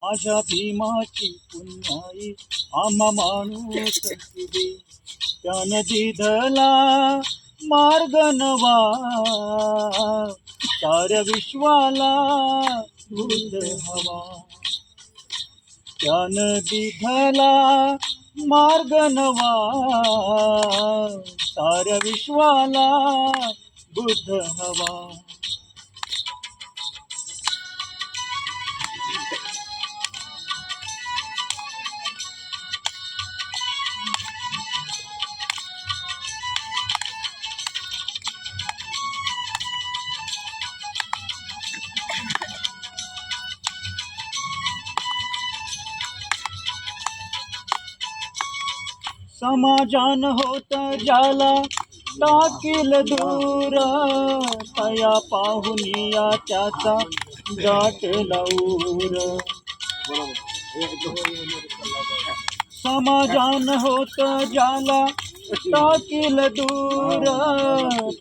माझ्या भीमाची पुण्याई आम्हा माणूस किती त्यानं दिधला मार्ग नवा साऱ्या विश्वाला दूध हवा त्यानं दिधला मार्ग नवा साऱ्या विश्वाला बुद्ध हवा समाजान होत ज्याला टाकील दूर तया पाहुनिया त्याचा गाठ लाऊर समाजान होत ज्याला टाकील दूर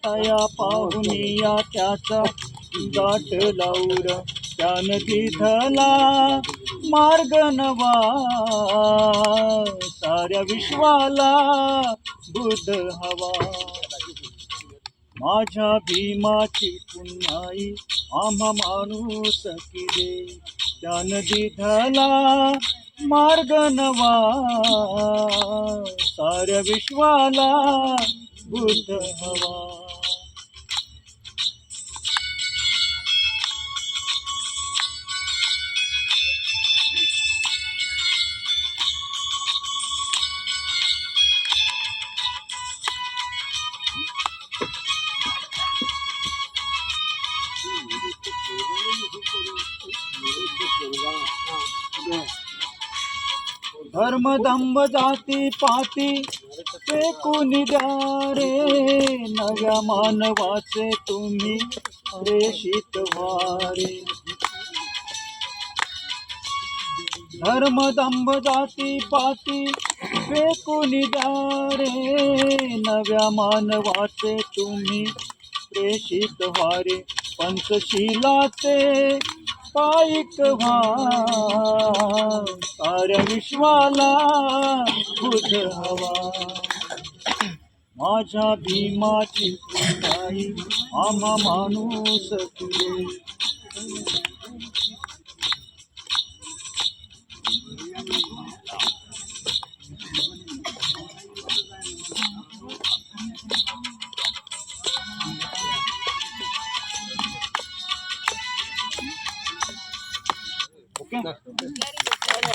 तया पाहुनिया त्याचा गाठ लाऊर त्यानं दिधला मार्ग नवा साऱ्या विश्वाला बुद्ध हवा माझ्या भीमाची पुण्याई आम्हा माणूस किरे त्यानं दिधला मार्ग नवा साऱ्या विश्वाला बुद्ध हवा धर्म दंभ जाती पाती फेकून द्या रे नव्या मानवाचे तुम्ही प्रेषित व्हारे धर्म दंभ जाती पाती फेकून द्या रे नव्या मानवाचे तुम्ही प्रेषित व्हारे पंचशीलाचे पायिक व्हा साऱ्या विश्वाला बुद्ध हवा माझ्या भीमाची पुण्याई आम्हा माणूस तुले ओके